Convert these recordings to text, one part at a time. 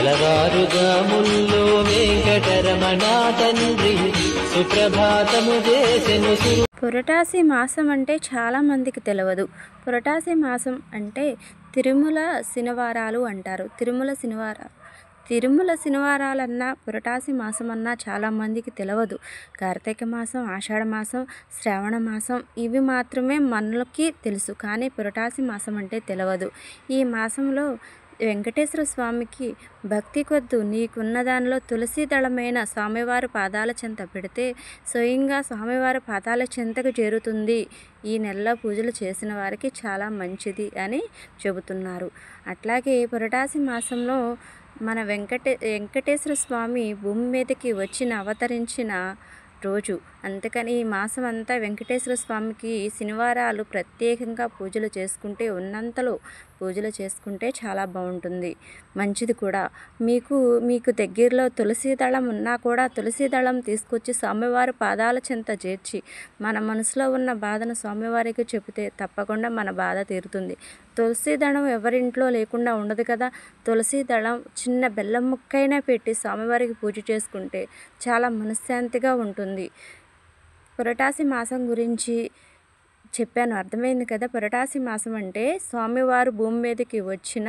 తెలవారుజాముల్లో వెంకటరమణ తండ్రి సుప్రభాతము చేసెను. పురటాసి మాసం అంటే చాలామందికి తెలియదు. పురటాసి మాసం అంటే తిరుమల శనివారాలు అంటారు. తిరుమల శనివారాలన్నా పురటాసి మాసం అన్నా చాలామందికి తెలియదు. కార్తీక మాసం, ఆషాఢ మాసం, శ్రావణ మాసం ఇవి మాత్రమే మనకి తెలుసు. కానీ పురటాసి మాసం అంటే తెలియదు. ఈ మాసంలో వెంకటేశ్వర స్వామికి భక్తి కొద్దు నీకున్న దానిలో తులసి దళమైన స్వామివారి పాదాల చెంత పెడితే స్వయంగా స్వామివారి పాదాల చెంతకు చేరుతుంది. ఈ నెలలో పూజలు చేసిన వారికి చాలా మంచిది అని చెబుతున్నారు. అట్లాగే పురటాసి మాసంలో మన వెంకటేశ్వర స్వామి భూమి మీదకి అవతరించిన రోజు. అందుకని ఈ మాసం అంతా వెంకటేశ్వర స్వామికి శనివారాలు ప్రత్యేకంగా పూజలు చేసుకుంటే, ఉన్నంతలో పూజలు చేసుకుంటే చాలా బాగుంటుంది, మంచిది కూడా. మీకు దగ్గరలో తులసి దళం ఉన్నా కూడా తులసి దళం తీసుకొచ్చి స్వామివారి పాదాల చెంత చేర్చి మన మనసులో ఉన్న బాధను స్వామివారికి చెబితే తప్పకుండా మన బాధ తీరుతుంది. తులసి దళం ఎవరింట్లో లేకుండా ఉండదు కదా. తులసి దళం చిన్న బెల్లం ముక్కైనా పెట్టి స్వామివారికి పూజ చేసుకుంటే చాలా మనశ్శాంతిగా ఉంటుంది. పురటాసి మాసం గురించి చెప్పాను, అర్థమైంది కదా. పురటాసి మాసం అంటే స్వామివారు భూమి మీదకి వచ్చిన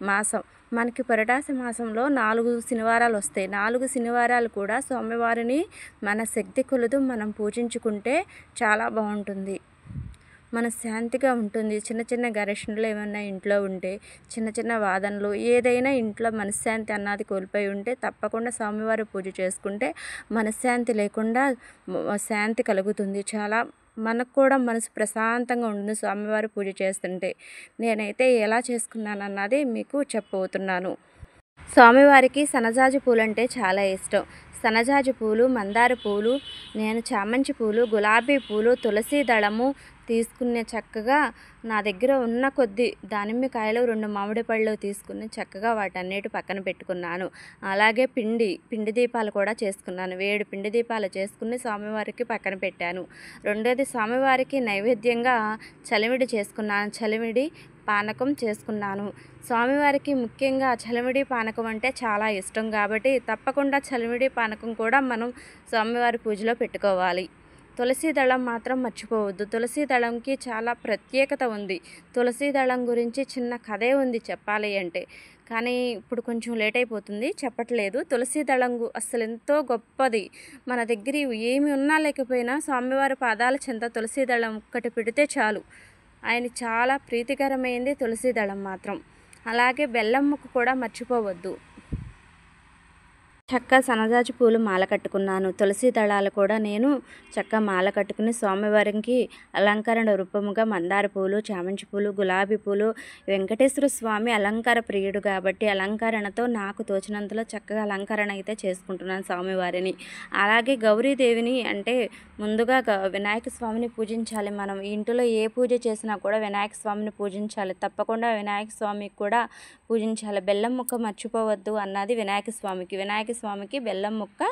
మాసం. మనకి పురటాసి మాసంలో 4 శనివారాలు వస్తాయి. 4 శనివారాలు కూడా స్వామివారిని మన శక్తి కొలదు మనం పూజించుకుంటే చాలా బాగుంటుంది, మన శాంతిగా ఉంటుంది. చిన్న చిన్న ఘర్షణలు ఏమైనా ఇంట్లో ఉంటే, చిన్న చిన్న వాదనలు ఏదైనా ఇంట్లో మనశ్శాంతి అన్నది కోల్పోయి ఉంటే తప్పకుండా స్వామివారి పూజ చేసుకుంటే మనశ్శాంతి లేకుండా శాంతి కలుగుతుంది. చాలా మనకు కూడా మనసు ప్రశాంతంగా ఉంటుంది స్వామివారి పూజ చేస్తుంటే. నేనైతే ఎలా చేసుకున్నానన్నది మీకు చెప్పబోతున్నాను. స్వామివారికి సన్నజాజి పూలు అంటే చాలా ఇష్టం. సన్నజాజి పూలు, మందార పూలు, నేను చామంతి పూలు, గులాబీ పూలు, తులసి దళము తీసుకునే చక్కగా నా దగ్గర ఉన్న కొద్ది దానిమ్మకాయలు 2 మామిడి పళ్ళు తీసుకుని చక్కగా వాటన్నిటి పక్కన పెట్టుకున్నాను. అలాగే పిండి దీపాలు కూడా చేసుకున్నాను. 7 పిండి దీపాలు చేసుకుని స్వామివారికి పక్కన పెట్టాను. రెండోది స్వామివారికి నైవేద్యంగా చలిమిడి చేసుకున్నాను. చలిమిడి పానకం చేసుకున్నాను. స్వామివారికి ముఖ్యంగా చలిమిడి పానకం అంటే చాలా ఇష్టం కాబట్టి తప్పకుండా చలిమిడి పానకం కూడా మనం స్వామివారి పూజలో పెట్టుకోవాలి. తులసి దళం మాత్రం మర్చిపోవద్దు. తులసి దళంకి చాలా ప్రత్యేకత ఉంది. తులసి దళం గురించి చిన్న కథే ఉంది చెప్పాలి అంటే, కానీ ఇప్పుడు కొంచెం లేట్ అయిపోతుంది, చెప్పట్లేదు. తులసి దళం అసలు ఎంతో గొప్పది. మన దగ్గర ఏమి ఉన్నా లేకపోయినా స్వామివారి పాదాల చెంత తులసి దళం ఒక్కటి పెడితే చాలు. ఆయన చాలా ప్రీతికరమైంది తులసి దళం మాత్రం. అలాగే బెల్లం ముక్క కూడా మర్చిపోవద్దు. చక్క సన్నజాజి పూలు మాల కట్టుకున్నాను. తులసి దళాలు కూడా నేను చక్క మాల కట్టుకుని స్వామివారికి అలంకరణ రూపముగా మందార పూలు, చామంతి పూలు, గులాబీ పూలు, వెంకటేశ్వర స్వామి అలంకార ప్రియుడు కాబట్టి అలంకరణతో నాకు తోచినంతలో చక్కగా అలంకరణ అయితే చేసుకుంటున్నాను స్వామివారిని. అలాగే గౌరీదేవిని అంటే ముందుగా వినాయక స్వామిని పూజించాలి. మనం ఇంట్లో ఏ పూజ చేసినా కూడా వినాయక స్వామిని పూజించాలి. తప్పకుండా వినాయక స్వామికి కూడా పూజించాలి. బెల్లం ముక్క మర్చిపోవద్దు అన్నది వినాయక స్వామికి బెల్లం ముక్క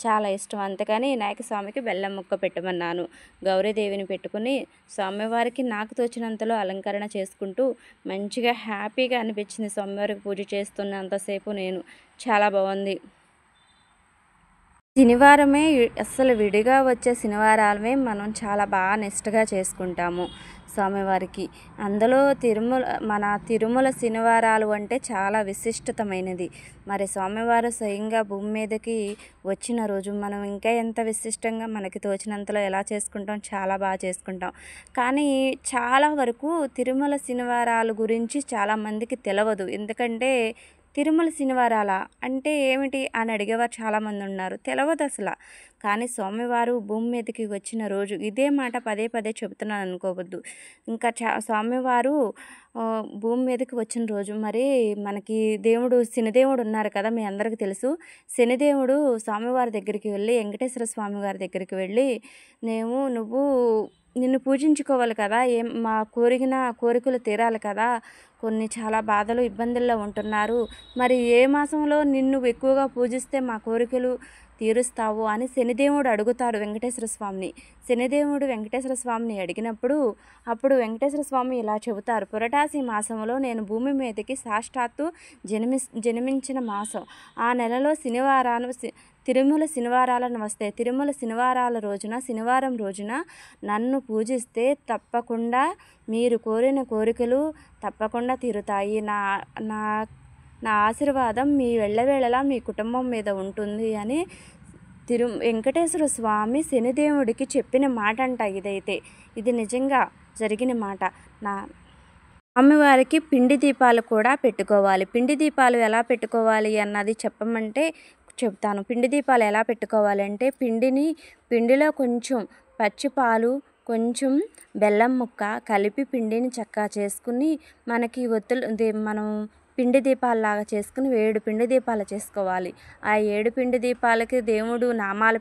చాలా ఇష్టం. అందుకని వినాయక స్వామికి బెల్లం ముక్క పెట్టమన్నాను. గౌరీదేవిని పెట్టుకుని స్వామివారికి నాకు తోచినంతలో అలంకరణ చేసుకుంటూ మంచిగా హ్యాపీగా అనిపించింది. స్వామివారికి పూజ చేస్తున్నంతసేపు నేను చాలా బాగుంది. శనివారమే అస్సలు విడిగా వచ్చే శనివారాలమే మనం చాలా బాగా నిష్టగా చేసుకుంటాము స్వామివారికి. అందులో మన తిరుమల శనివారాలు అంటే చాలా విశిష్టతమైనది. మరి స్వామివారు స్వయంగా భూమి మీదకి వచ్చిన రోజు మనం ఇంకా ఎంత విశిష్టంగా మనకి తోచినంతలో ఎలా చేసుకుంటాం, చాలా బాగా చేసుకుంటాం. కానీ చాలా వరకు తిరుమల శనివారాల గురించి చాలామందికి తెలియదు. ఎందుకంటే తిరుమల శనివారాల అంటే ఏమిటి అని అడిగేవారు చాలామంది ఉన్నారు. తెలియదు అసలు. కానీ స్వామివారు భూమి మీదకి వచ్చిన రోజు, ఇదే మాట పదే పదే చెబుతున్నాను అనుకోవద్దు. ఇంకా స్వామివారు భూమి మీదకి వచ్చిన రోజు మరి మనకి శనిదేవుడు ఉన్నారు కదా, మీ అందరికీ తెలుసు. శనిదేవుడు స్వామివారి దగ్గరికి వెళ్ళి, వెంకటేశ్వర స్వామి గారి దగ్గరికి వెళ్ళి, నువ్వు నిన్ను పూజించుకోవాలి కదా, మా కోరికలు తీరాలి కదా, కొన్ని చాలా బాధలు ఇబ్బందుల్లో ఉంటున్నారు, మరి ఏ మాసంలో నిన్ను ఎక్కువగా పూజిస్తే మా కోరికలు తీరుస్తావు అని శనిదేవుడు అడుగుతాడు వెంకటేశ్వర స్వామిని. శనిదేవుడు వెంకటేశ్వర స్వామిని అడిగినప్పుడు అప్పుడు వెంకటేశ్వర స్వామి ఇలా చెబుతారు, పురటాసి మాసంలో నేను భూమి మీదకి సాక్షాత్తు జన్మించిన మాసం. ఆ నెలలో తిరుమల శనివారాలను వస్తాయి. తిరుమల శనివారాల రోజున శనివారం రోజున నన్ను పూజిస్తే తప్పకుండా మీరు కోరిన కోరికలు తప్పకుండా తీరుతాయి. నా నా నా ఆశీర్వాదం మీ వెళ్ళవేళలా మీ కుటుంబం మీద ఉంటుంది అని వెంకటేశ్వర స్వామి శనిదేవుడికి చెప్పిన మాట అంట. ఇది నిజంగా జరిగిన మాట. స్వామివారికి పిండి దీపాలు కూడా పెట్టుకోవాలి. పిండి దీపాలు ఎలా పెట్టుకోవాలి అన్నది చెప్పమంటే చెప్తాను. పిండి దీపాలు ఎలా పెట్టుకోవాలంటే పిండిలో కొంచెం పచ్చిపాలు కొంచెం బెల్లం ముక్క కలిపి పిండిని చక్కగా చేసుకుని మనకి మనం పిండి దీపాలలాగా చేసుకుని 7 పిండి దీపాలు చేసుకోవాలి. ఆ 7 పిండి దీపాలకి దేవుడు నామాలు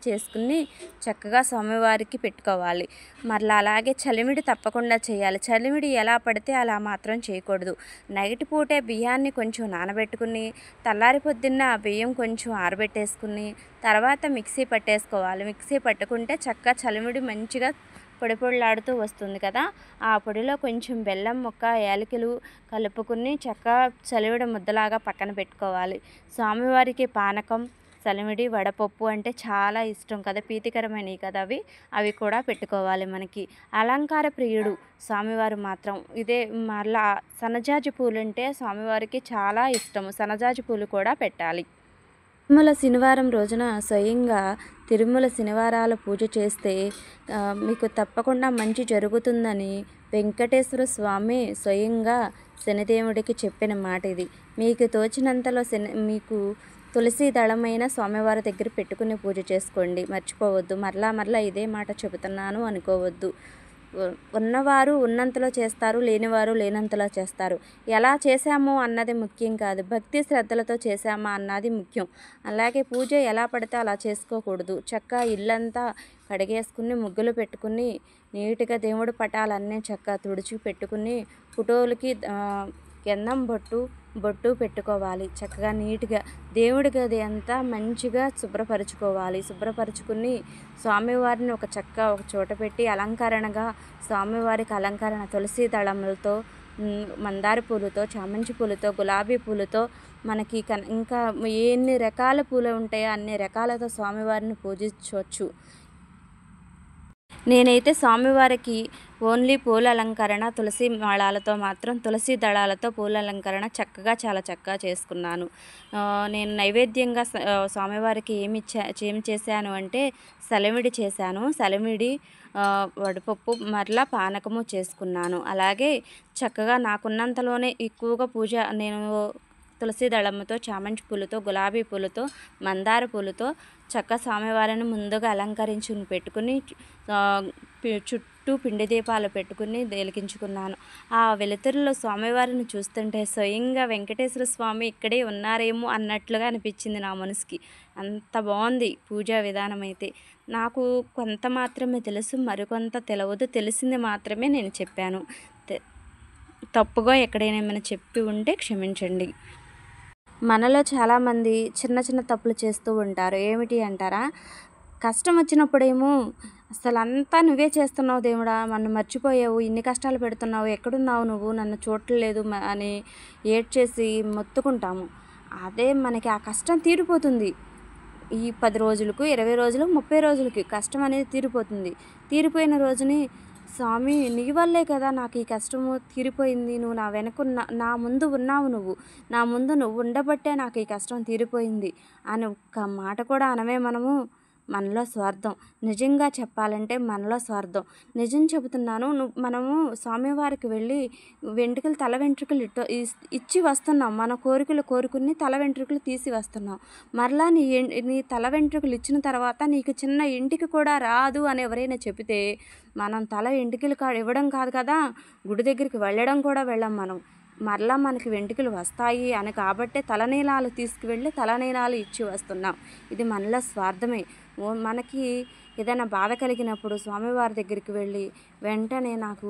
చేసుకుని చక్కగా స్వామివారికి పెట్టుకోవాలి. మరలా అలాగే చలిమిడి తప్పకుండా చేయాలి. చలిమిడి ఎలా పడితే అలా మాత్రం చేయకూడదు. నైట్ పూటే బియ్యాన్ని కొంచెం నానబెట్టుకుని తెల్లారి పొద్దున్న ఆ బియ్యం కొంచెం ఆరబెట్టేసుకుని తర్వాత మిక్సీ పట్టేసుకోవాలి. మిక్సీ పట్టుకుంటే చక్కగా చలిమిడి మంచిగా పొడి పొడిలాడుతూ వస్తుంది కదా. ఆ పొడిలో కొంచెం బెల్లం ముక్క యాలకులు కలుపుకుని చక్కగా చలివిడి ముద్దలాగా పక్కన పెట్టుకోవాలి. స్వామివారికి పానకం చలిమిడి వడపప్పు అంటే చాలా ఇష్టం కదా, ప్రీతికరమైనవి కదా అవి కూడా పెట్టుకోవాలి. మనకి అలంకార ప్రియుడు స్వామివారు మాత్రం మరలా సన్నజాజి పూలు అంటే స్వామివారికి చాలా ఇష్టము. సన్నజాజి పూలు కూడా పెట్టాలి. తిరుమల శనివారం రోజున స్వయంగా తిరుమల శనివారాల పూజ చేస్తే మీకు తప్పకుండా మంచి జరుగుతుందని వెంకటేశ్వర స్వామి స్వయంగా శనిదేవుడికి చెప్పిన మాట ఇది. మీకు తోచినంతలో మీకు తులసి దళమైన స్వామివారి దగ్గర పెట్టుకుని పూజ చేసుకోండి, మర్చిపోవద్దు. మరలా ఇదే మాట చెబుతున్నాను అనుకోవద్దు. ఉన్నవారు ఉన్నంతలో చేస్తారు, లేనివారు లేనంతలో చేస్తారు. ఎలా చేశాము అన్నది ముఖ్యం కాదు, భక్తి శ్రద్ధలతో చేశామా అన్నది ముఖ్యం. అలాగే పూజ ఎలా పడితే అలా చేసుకోకూడదు. చక్కగా ఇల్లంతా కడిగేసుకుని ముగ్గులు పెట్టుకుని నీట్గా దేవుడి పటాలన్నీ చక్కగా తుడిచి పెట్టుకుని ఫోటోలకి గంధం బొట్టు పెట్టుకోవాలి. చక్కగా నీట్గా దేవుడి గది అంతా మంచిగా శుభ్రపరచుకోవాలి. శుభ్రపరచుకుని స్వామివారిని ఒక చోట పెట్టి అలంకరణగా స్వామివారికి అలంకరణ తులసి దళములతో మందార పూలతో చామంతి పూలతో గులాబీ పూలతో మనకి ఇంకా ఎన్ని రకాల పూలు ఉంటాయో అన్ని రకాలతో స్వామివారిని పూజించవచ్చు. నేనైతే స్వామివారికి ఓన్లీ పూల అలంకరణ తులసి మాళాలతో మాత్రం తులసి దళాలతో పూల అలంకరణ చాలా చక్కగా చేసుకున్నాను. నేను నైవేద్యంగా స్వామివారికి ఏమి చేశాను అంటే సలిమిడి చేశాను. సలిమిడి వడపప్పు మరలా పానకము చేసుకున్నాను. అలాగే చక్కగా నాకున్నంతలోనే ఎక్కువగా పూజ నేను తులసి దళముతో చామంతి పూలతో గులాబీ పూలతో మందార పూలతో స్వామివారిని ముందుగా అలంకరించుకుని పెట్టుకుని చుట్టూ పిండి దీపాలు పెట్టుకుని వెలిగించుకున్నాను. ఆ వెలుతురులో స్వామివారిని చూస్తుంటే స్వయంగా వెంకటేశ్వర స్వామి ఇక్కడే ఉన్నారేమో అన్నట్లుగా అనిపించింది నా మనసుకి. అంత బాగుంది పూజా విధానం అయితే. నాకు కొంత మాత్రమే తెలుసు, మరికొంత తెలియదు. తెలిసింది మాత్రమే నేను చెప్పాను. తప్పుగా ఎక్కడైనా ఏమైనా చెప్పి ఉంటే క్షమించండి. మనలో చాలామంది చిన్న తప్పులు చేస్తూ ఉంటారు. ఏమిటి అంటారా, కష్టం వచ్చినప్పుడేమో అసలు అంతా నువ్వే చేస్తున్నావు దేవుడా, నన్ను మర్చిపోయావు, ఇన్ని కష్టాలు పెడుతున్నావు, ఎక్కడున్నావు నువ్వు, నన్ను చూడలేదు అని ఏడ్చేసి మొత్తుకుంటాము. అదే మనకి ఆ కష్టం తీరిపోతుంది. ఈ 10 రోజులకు 20 రోజులు 30 రోజులకి కష్టం అనేది తీరిపోతుంది. తీరిపోయిన రోజుని స్వామి నీ వల్లే కదా నాకు ఈ కష్టము తీరిపోయింది, నువ్వు నా నా ముందు ఉన్నావు, నా ముందు నువ్వు ఉండబట్టే నాకు ఈ కష్టం తీరిపోయింది అని ఒక్క మాట కూడా అనమే. మనలో స్వార్థం, నిజంగా చెప్పాలంటే మనలో స్వార్థం. నిజం చెబుతున్నాను. మనము స్వామివారికి వెళ్ళి తల వెంట్రుకలు ఇచ్చి వస్తున్నాం. మన కోరికలు కోరుకుని తల వెంట్రుకలు తీసి వస్తున్నాం. మరలా నీ తల వెంట్రుకలు ఇచ్చిన తర్వాత నీకు చిన్న ఇంటికి కూడా రాదు అని ఎవరైనా చెబితే మనం తల ఎంటికలు ఇవ్వడం కాదు కదా, గుడి దగ్గరికి వెళ్ళడం కూడా వెళ్ళం మనం. మరలా మనకి వెంట్రుకలు వస్తాయి అని కాబట్టే తలనీలాలు తీసుకువెళ్ళి తలనీలాలు ఇచ్చి వస్తున్నాం. ఇది మనలో స్వార్థమే. మనకి ఏదైనా బాధ కలిగినప్పుడు స్వామివారి దగ్గరికి వెళ్ళి వెంటనే నాకు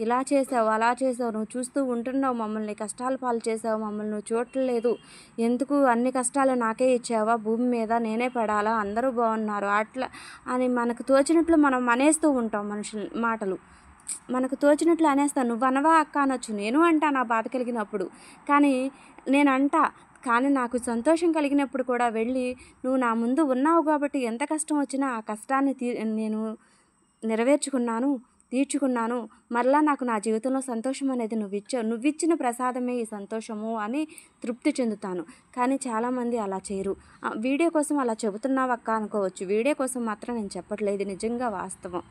ఇలా చేసావు, అలా చేసావు, నువ్వు చూస్తూ ఉంటున్నావు, మమ్మల్ని కష్టాల పాలు చేసావు, మమ్మల్ని నువ్వు చూడట్లేదు, ఎందుకు అన్ని కష్టాలు నాకే ఇచ్చావా, భూమి మీద నేనే పడాలా, అందరూ బాగున్నారు అట్లా అని మనకు తోచినట్లు మనం అనేస్తూ ఉంటాం. మనుషులు మాటలు మనకు తోచినట్లు అనేస్తాను. నువ్వు అనవా అక్క అనొచ్చు, నేను అంటా నా బాధ కలిగినప్పుడు. కానీ కానీ నాకు సంతోషం కలిగినప్పుడు కూడా వెళ్ళి నువ్వు నా ముందు ఉన్నావు కాబట్టి ఎంత కష్టం వచ్చినా ఆ కష్టాన్ని నేను తీర్చుకున్నాను. మరలా నాకు నా జీవితంలో సంతోషం అనేది నువ్విచ్చిన ప్రసాదమే ఈ సంతోషము అని తృప్తి చెందుతాను. కానీ చాలామంది అలా చేయరు. వీడియో కోసం అలా చెబుతున్నావు అక్క అనుకోవచ్చు. వీడియో కోసం మాత్రం నేను చెప్పట్లేదు, నిజంగా వాస్తవం.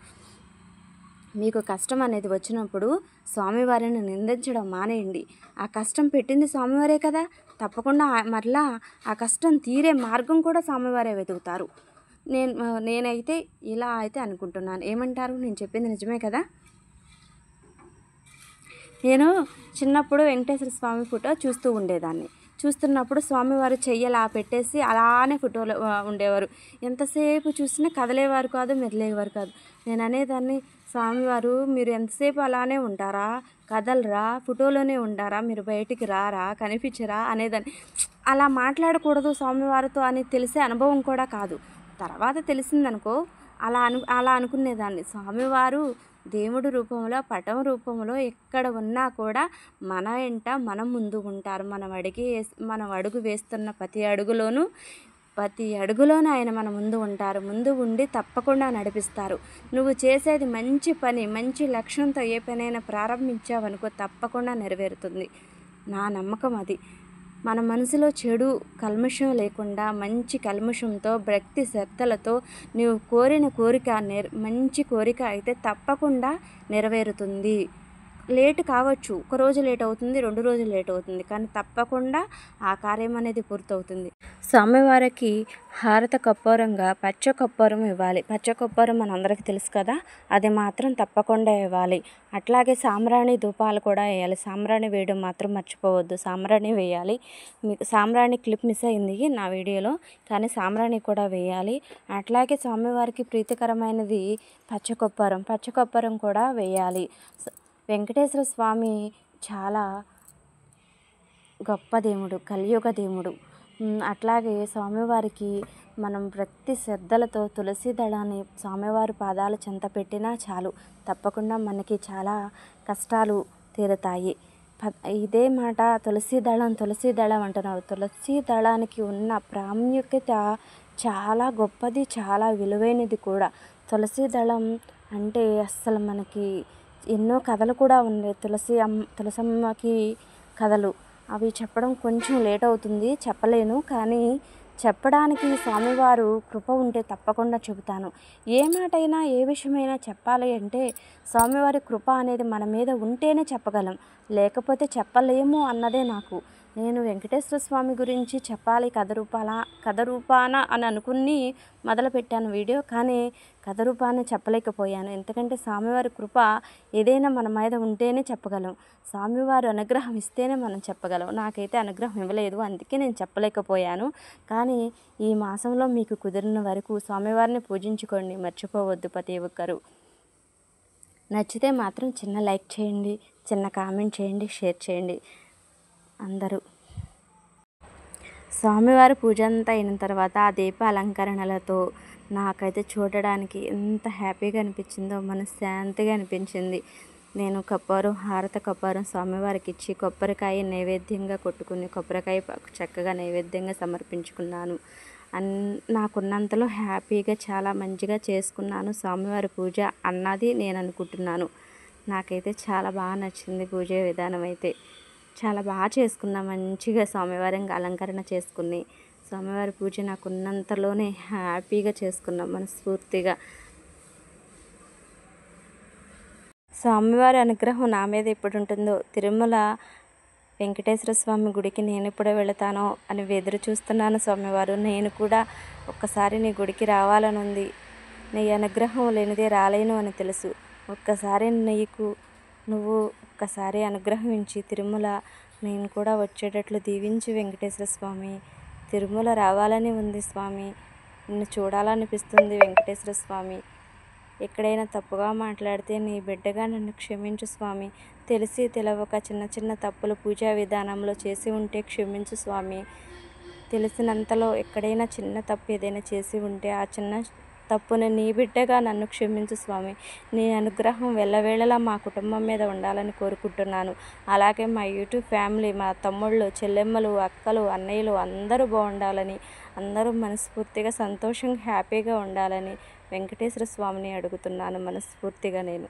మీకు కష్టం అనేది వచ్చినప్పుడు స్వామివారిని నిందించడం మానేయండి. ఆ కష్టం పెట్టింది స్వామివారే కదా, తప్పకుండా మరలా ఆ కష్టం తీరే మార్గం కూడా స్వామివారే వెతుకుతారు. నేనైతే ఇలా అయితే అనుకుంటున్నాను. ఏమంటారు? నేను చెప్పింది నిజమే కదా. నేను చిన్నప్పుడు వెంకటేశ్వర స్వామి ఫోటో చూస్తూ ఉండేదాన్ని. చూస్తున్నప్పుడు స్వామివారు చెయ్యలా పెట్టేసి అలానే ఫోటోలో ఉండేవారు. ఎంతసేపు చూసినా కదలేవారు కాదు, మెదిలేవారు కాదు. నేను అనేదాన్ని, స్వామివారు మీరు ఎంతసేపు అలానే ఉంటారా, కదలరా, ఫోటోలోనే ఉంటారా, మీరు బయటికి రారా, కనిపించరా అనేదాన్ని. అలా మాట్లాడకూడదు స్వామివారితో అని తెలిసే అనుభవం కూడా కాదు. తర్వాత తెలిసిందనుకో అలా అనుకునేదాన్ని. స్వామివారు దేవుడి రూపంలో, పటం రూపంలో ఎక్కడ ఉన్నా కూడా మన వెంట మనం ముందు ఉంటారు. మనం అడుగు వేస్తున్న ప్రతి అడుగులోనూ ఆయన మన ముందు ఉంటారు. ముందు ఉండి తప్పకుండా నడిపిస్తారు. నువ్వు చేసేది మంచి పని, మంచి లక్ష్యంతో ఏ పనైనా ప్రారంభించావనుకో తప్పకుండా నెరవేరుతుంది. నా నమ్మకం అది. మన మనసులో చెడు కల్మషం లేకుండా మంచి కల్మషంతో భక్తి శ్రద్ధలతో నీవు కోరిన కోరిక మంచి కోరిక అయితే తప్పకుండా నెరవేరుతుంది. లేట్ కావచ్చు, ఒక రోజు లేట్ అవుతుంది, 2 రోజులు లేట్ అవుతుంది, కానీ తప్పకుండా ఆ కార్యం అనేది పూర్తవుతుంది. స్వామివారికి హారత కర్పూరంగా పచ్చ కర్పూరం ఇవ్వాలి. పచ్చ కర్పూరం మనందరికీ తెలుసు కదా, అది మాత్రం తప్పకుండా ఇవ్వాలి. అట్లాగే సాంబ్రాణి ధూపాలు కూడా వేయాలి. సాంబ్రాణి వేయడం మాత్రం మర్చిపోవద్దు, సాంబ్రాణి వేయాలి. మీకు సాంబ్రాణి క్లిప్ మిస్ అయింది నా వీడియోలో, కానీ సాంబ్రాణి కూడా వేయాలి. అట్లాగే స్వామివారికి ప్రీతికరమైనది పచ్చ కర్పూరం కూడా వేయాలి. వెంకటేశ్వర స్వామి చాలా గొప్ప దేవుడు, కలియుగ దేవుడు. అట్లాగే స్వామివారికి మనం భక్తి శ్రద్ధలతో తులసి దళాన్ని స్వామివారి పాదాల చెంత పెట్టినా చాలు, తప్పకుండా మనకి చాలా కష్టాలు తీరుతాయి. ఇదే మాట తులసి దళం అంటున్నారు. తులసి దళానికి ఉన్న ప్రాముఖ్యత చాలా గొప్పది, చాలా విలువైనది కూడా. తులసి దళం అంటే అస్సలు మనకి ఎన్నో కథలు కూడా ఉన్నాయి. తులసమ్మకి కథలు, అవి చెప్పడం కొంచెం లేట్ అవుతుంది, చెప్పలేను. కానీ చెప్పడానికి స్వామివారు కృప ఉంటే తప్పకుండా చెబుతాను. ఏ మాటైనా ఏ విషయమైనా చెప్పాలి అంటే స్వామివారి కృప అనేది మన మీద ఉంటేనే చెప్పగలం, లేకపోతే చెప్పలేము అన్నదే నాకు. నేను వెంకటేశ్వర స్వామి గురించి చెప్పాలి కథ రూపాన అని అనుకుని మొదలుపెట్టాను వీడియో, కానీ కథ రూపాన్ని చెప్పలేకపోయాను. ఎందుకంటే స్వామివారి కృప ఏదైనా మన మీద ఉంటేనే చెప్పగలం, స్వామివారు అనుగ్రహం ఇస్తేనే మనం చెప్పగలం. నాకైతే అనుగ్రహం ఇవ్వలేదు, అందుకే నేను చెప్పలేకపోయాను. కానీ ఈ మాసంలో మీకు కుదిరిన వరకు స్వామివారిని పూజించుకోండి, మర్చిపోవద్దు ప్రతి ఒక్కరు. నచ్చితే మాత్రం చిన్న లైక్ చేయండి, చిన్న కామెంట్ చేయండి, షేర్ చేయండి అందరూ. స్వామివారి పూజ అంతా అయిన తర్వాత ఆ దీప అలంకరణలతో నాకైతే చూడడానికి ఎంత హ్యాపీగా అనిపించిందో, మనశ్శాంతిగా అనిపించింది. నేను హారత కర్పూరం స్వామివారికి ఇచ్చి కొబ్బరికాయ నైవేద్యంగా కొట్టుకుని కొబ్బరికాయ చక్కగా నైవేద్యంగా సమర్పించుకున్నాను. నాకున్నంతలో హ్యాపీగా చాలా మంచిగా చేసుకున్నాను స్వామివారి పూజ అన్నది నేను అనుకుంటున్నాను. నాకైతే చాలా బాగా నచ్చింది పూజ విధానం అయితే. చాలా బాగా చేసుకున్నా, మంచిగా స్వామివారి అలంకరణ చేసుకుని స్వామివారి పూజ నాకున్నంతలోనే హ్యాపీగా చేసుకున్నాం మనస్ఫూర్తిగా. స్వామివారి అనుగ్రహం నా మీద ఎప్పుడు ఉంటుందో, తిరుమల వెంకటేశ్వర స్వామి గుడికి నేను ఎప్పుడో వెళతానో అని ఎదురు చూస్తున్నాను స్వామివారు. నేను కూడా ఒక్కసారి నీ గుడికి రావాలని ఉంది, నీ అనుగ్రహం లేనిదే రాలేను అని తెలుసు. ఒక్కసారి నువ్వు ఒక్కసారి అనుగ్రహించి తిరుమల నేను కూడా వచ్చేటట్లు దీవించి వెంకటేశ్వర స్వామి. తిరుమల రావాలని ఉంది స్వామి, నిన్ను చూడాలనిపిస్తుంది వెంకటేశ్వర స్వామి. ఎక్కడైనా తప్పుగా మాట్లాడితే నీ బిడ్డగా నన్ను క్షమించు స్వామి. తెలిసి తెలవక చిన్న చిన్న తప్పులు పూజా విధానంలో చేసి ఉంటే క్షమించు స్వామి. తెలిసినంతలో ఎక్కడైనా చిన్న తప్పు ఏదైనా చేసి ఉంటే ఆ చిన్న తప్పుని నీ బిడ్డగా నన్ను క్షమించు స్వామి. నీ అనుగ్రహం వెళ్ళవేళలా మా కుటుంబం మీద ఉండాలని కోరుకుంటున్నాను. అలాగే మా యూట్యూబ్ ఫ్యామిలీ, మా తమ్ముళ్ళు, చెల్లెమ్మలు, అక్కలు, అన్నయ్యలు అందరూ బాగుండాలని, అందరూ మనస్ఫూర్తిగా సంతోషంగా హ్యాపీగా ఉండాలని వెంకటేశ్వర స్వామిని అడుగుతున్నాను మనస్ఫూర్తిగా నేను.